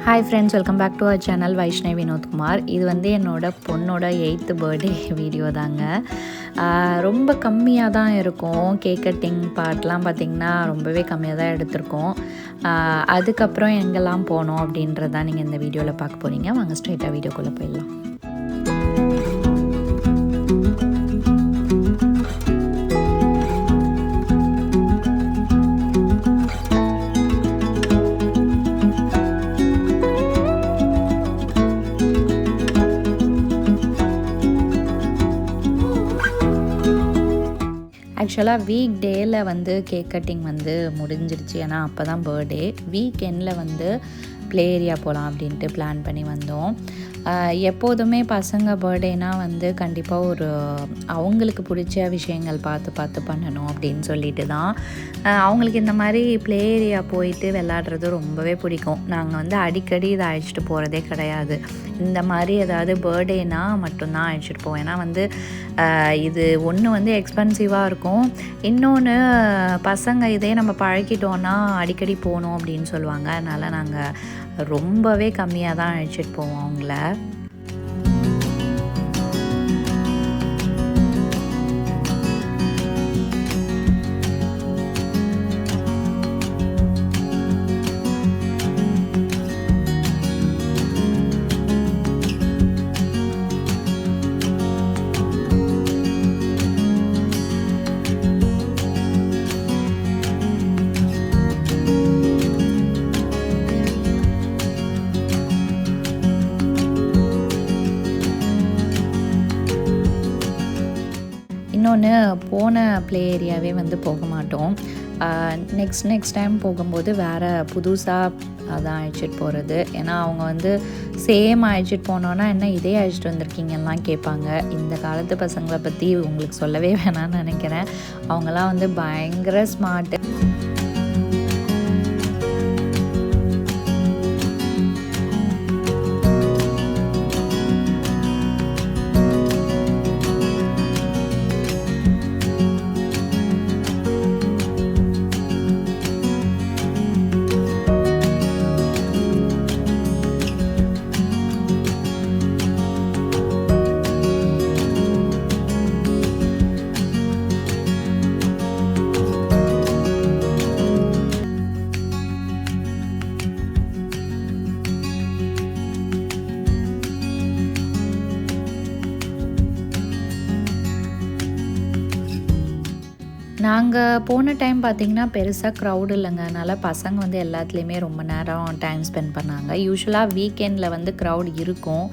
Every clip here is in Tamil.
Hi friends, welcome back to our channel Vaishnavi Vinodkumar. இது வந்து என்னோடய பொண்ணோட 8th பர்த்டே வீடியோ தாங்க. ரொம்ப கம்மியாக தான் இருக்கும். கேக் கட்டிங் பார்ட்லாம் பார்த்திங்கன்னா ரொம்பவே கம்மியாக தான் எடுத்திருக்கோம். அதுக்கப்புறம் எங்கெல்லாம் போனோம் அப்படின்றது தான் நீங்கள் இந்த வீடியோவில் பார்க்க போகிறீங்க. வாங்க ஸ்ட்ரைட்டாக வீடியோக்குள்ளே போயிடலாம். ஆக்சுவலாக வீக் டேயில் வந்து கேக் கட்டிங் வந்து முடிஞ்சிருச்சு. ஏன்னா அப்போ தான் பர்த்டே. வீக் எண்டில் வந்து ப்ளே ஏரியா போகலாம் அப்படின்ட்டு பிளான் பண்ணி வந்தோம். எப்போதுமே பசங்க பர்த்டேனால் வந்து கண்டிப்பாக அவங்களுக்கு பிடிச்ச விஷயங்கள் பார்த்து பண்ணணும் அப்படின்னு சொல்லிட்டு தான் அவங்களுக்கு இந்த மாதிரி ப்ளே ஏரியா போயிட்டு விளையாடுறது ரொம்பவே பிடிக்கும். நாங்கள் வந்து அடிக்கடி இதை அழைச்சிட்டு போகிறதே கிடையாது. இந்த மாதிரி ஏதாவது பர்த்டேனா மட்டும்தான் அழைச்சிட்டு போவோம். ஏன்னா வந்து இது ஒன்று வந்து எக்ஸ்பென்சிவாக இருக்கும், இன்னொன்று பசங்க இதே நம்ம பழக்கிட்டோன்னா அடிக்கடி போகணும் அப்படின்னு சொல்லுவாங்க. அதனால் நாங்கள் ரொம்பவே கம்மியாக தான் அழைச்சிட்டு போவோம் அவங்கள. இன்னொன்று போன ப்ளே ஏரியாவே வந்து போக மாட்டோம். நெக்ஸ்ட் டைம் போகும்போது வேறு புதுசாக அதான் அழைச்சிட்டு போகிறது. ஏன்னா அவங்க வந்து சேம் அழைச்சிட்டு போனோன்னா என்ன இதே அழைச்சிட்டு வந்திருக்கீங்கலாம் கேட்பாங்க. இந்த காலத்து பசங்களை பற்றி உங்களுக்கு சொல்லவே வேணான்னு நினைக்கிறேன். அவங்களாம் வந்து பயங்கர ஸ்மார்ட்டு. நாங்கள் போன டைம் பார்த்திங்கன்னா பெருசாக க்ரௌட் இல்லைங்க. அதனால் பசங்க வந்து எல்லாத்துலேயுமே ரொம்ப நேரம் டைம் ஸ்பெண்ட் பண்ணாங்க. யூஸ்வலாக வீக்கெண்டில் வந்து க்ரௌட் இருக்கும்.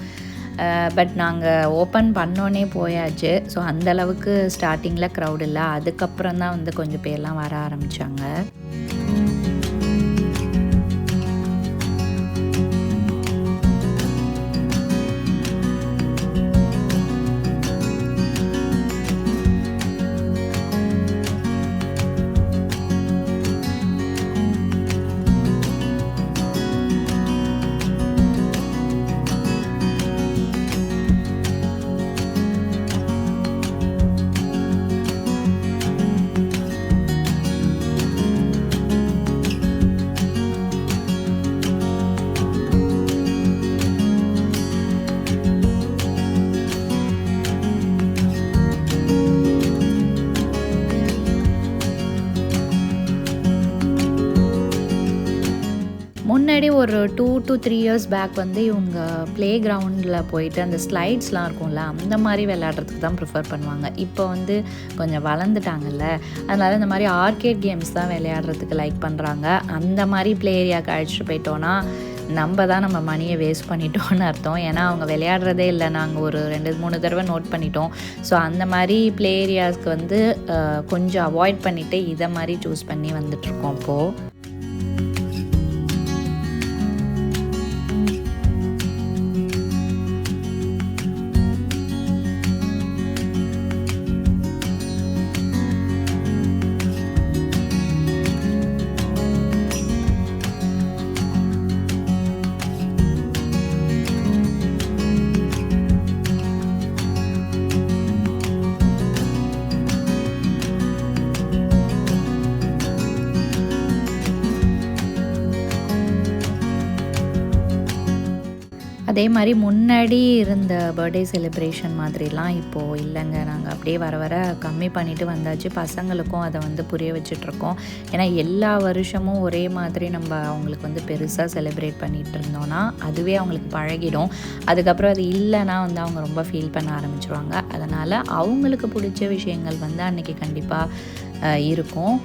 பட் நாங்கள் ஓப்பன் பண்ணோன்னே போயாச்சு. ஸோ அந்தளவுக்கு ஸ்டார்டிங்கில் க்ரௌட் இல்லை. அதுக்கப்புறம் தான் வந்து கொஞ்சம் பேர்லாம் வர ஆரம்பித்தாங்க. முன்னாடி ஒரு 2 to 3 years பேக் வந்து இவங்க ப்ளே கிரவுண்டில் போயிட்டு அந்த ஸ்லைட்ஸ்லாம் இருக்கும்ல, அந்த மாதிரி விளையாடுறதுக்கு தான் ப்ரிஃபர் பண்ணுவாங்க. இப்போ வந்து கொஞ்சம் வளர்ந்துட்டாங்கல்ல, அதனால் இந்த மாதிரி ஆர்கேட் கேம்ஸ் தான் விளையாடுறதுக்கு லைக் பண்ணுறாங்க. அந்த மாதிரி ப்ளே ஏரியாவுக்கு அழைச்சிட்டு போயிட்டோன்னா நம்ம மணியை வேஸ்ட் பண்ணிட்டோன்னு அர்த்தம். ஏன்னா அவங்க விளையாடுறதே இல்லை. நாங்கள் ஒரு 2-3 தடவை நோட் பண்ணிட்டோம். ஸோ அந்த மாதிரி ப்ளே ஏரியாஸ்க்கு வந்து கொஞ்சம் அவாய்ட் பண்ணிவிட்டு இதை மாதிரி சூஸ் பண்ணி வந்துட்ருக்கோம் இப்போது. அதே மாதிரி முன்னாடி இருந்த பர்த்டே செலிப்ரேஷன் மாதிரிலாம் இப்போது இல்லைங்க. நாங்கள் அப்படியே வர வர கம்மி பண்ணிட்டு வந்தாச்சு. பசங்களுக்கும் அதை வந்து புரிய வச்சுட்ருக்கோம். ஏன்னா எல்லா வருஷமும் ஒரே மாதிரி நம்ம அவங்களுக்கு வந்து பெருசாக செலிப்ரேட் பண்ணிகிட்டு இருந்தோன்னா அதுவே அவங்களுக்கு பழகிடும். அதுக்கப்புறம் அது இல்லைன்னா வந்து அவங்க ரொம்ப ஃபீல் பண்ண ஆரம்பிச்சிருவாங்க. அதனால் அவங்களுக்கு பிடிச்ச விஷயங்கள் வந்து அன்றைக்கி கண்டிப்பாக இருக்கும்.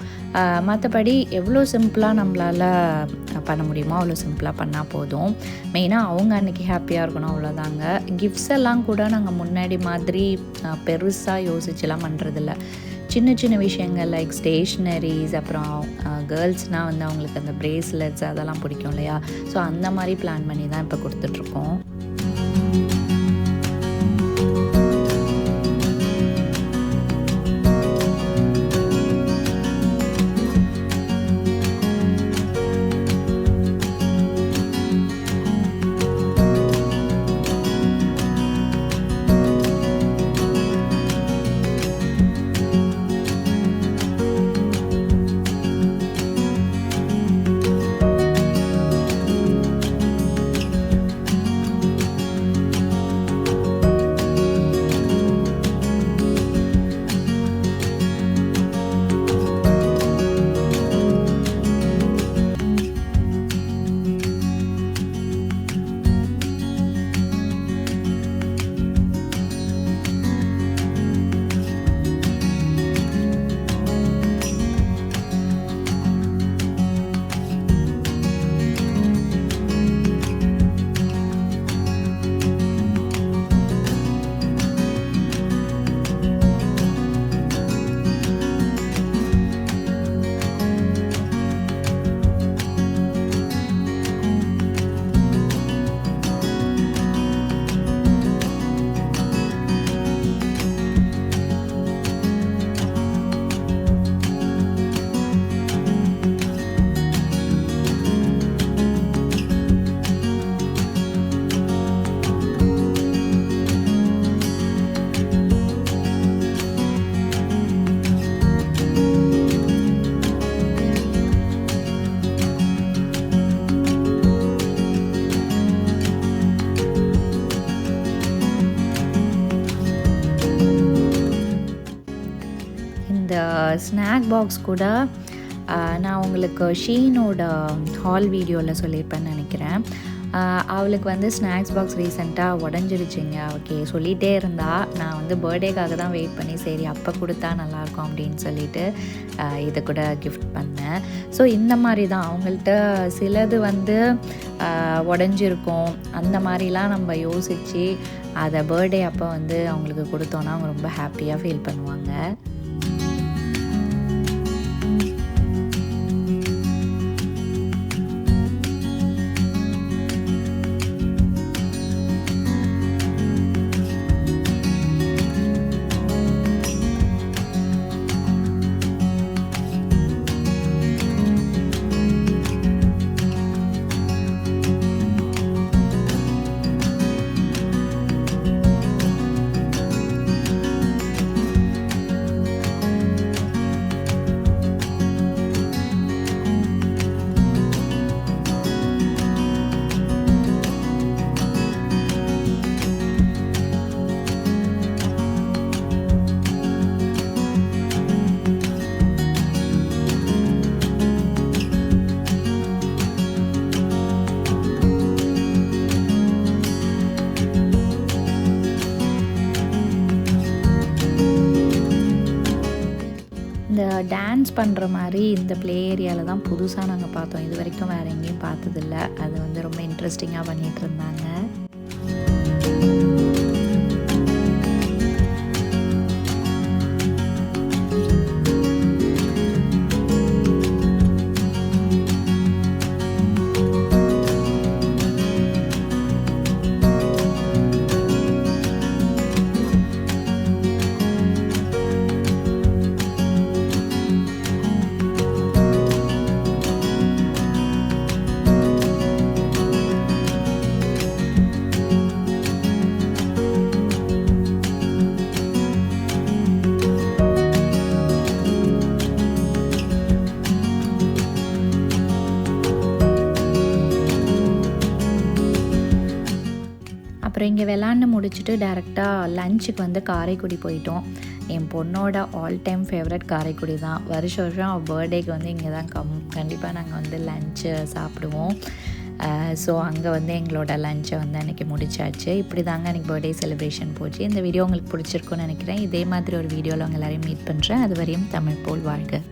மற்றபடி எவ்வளோ சிம்பிளாக நம்மளால் பண்ண முடியுமோ அவ்வளோ சிம்பிளாக பண்ணால் போதும். மெயினாக அவங்க அன்றைக்கி ஹாப்பியாக இருக்கணும், அவ்வளோதாங்க. கிஃப்ட்ஸ் எல்லாம் கூட நாங்கள் முன்னாடி மாதிரி பெருசாக யோசிச்சுலாம் பண்ணுறதில்ல. சின்ன சின்ன விஷயங்கள் லைக் ஸ்டேஷ்னரிஸ், அப்புறம் கேர்ள்ஸ்னால் வந்து அவங்களுக்கு அந்த ப்ரேஸ்லெட்ஸ் அதெல்லாம் பிடிக்கும் இல்லையா? ஸோ அந்த மாதிரி பிளான் பண்ணி தான் இப்போ கொடுத்துட்ருக்கோம். ஸ்நாக் பாக்ஸ் கூட நான் உங்களுக்கு ஷீனோட ஹால் வீடியோவில் சொல்லியிருப்பேன்னு நினைக்கிறேன். அவளுக்கு வந்து ஸ்நாக்ஸ் பாக்ஸ் ரீசெண்டாக உடஞ்சிருச்சுங்க. ஓகே, சொல்லிகிட்டே இருந்தா. நான் வந்து பர்த்டேக்காக தான் வெயிட் பண்ணி சரி அப்போ கொடுத்தா நல்லாயிருக்கும் அப்படின்னு சொல்லிட்டு இதை கூட கிஃப்ட் பண்ணேன். ஸோ இந்த மாதிரி தான் அவங்கள்ட்ட சிலது வந்து உடஞ்சிருக்கும். அந்த மாதிரிலாம் நம்ம யோசித்து அதை பர்த்டே அப்போ வந்து அவங்களுக்கு கொடுத்தோன்னா அவங்க ரொம்ப ஹாப்பியாக ஃபீல் பண்ணுவாங்க. டான்ஸ் பண்ணுற மாதிரி இந்த ப்ளே ஏரியாவில் தான் புதுசாக நாங்கள் பார்த்தோம். இது வரைக்கும் வேறு எங்கேயும் பார்த்ததில்ல. அது வந்து ரொம்ப இன்ட்ரெஸ்டிங்காக பண்ணிகிட்டு இருந்தாங்க. அப்புறம் இங்கே விளாண்டு முடிச்சுட்டு டேரெக்டாக லஞ்சுக்கு வந்து காரைக்குடி போயிட்டோம். என் பொண்ணோட ஆல் டைம் ஃபேவரட் காரைக்குடி தான். வருஷம் அவள் பர்த்டேக்கு வந்து இங்கே தான் கண்டிப்பாக நாங்கள் வந்து லஞ்சு சாப்பிடுவோம். ஸோ அங்கே வந்து எங்களோட லஞ்சை வந்து அன்றைக்கி முடிச்சாச்சு. இப்படி தாங்க அன்றைக்கி பர்த்டே செலிப்ரேஷன் போச்சு. இந்த வீடியோ உங்களுக்கு பிடிச்சிருக்குன்னு நினைக்கிறேன். இதே மாதிரி ஒரு வீடியோவில் உங்கள் எல்லாரையும் மீட் பண்ணுறேன். அது வரையும் தமிழ் போல் வாழ்க.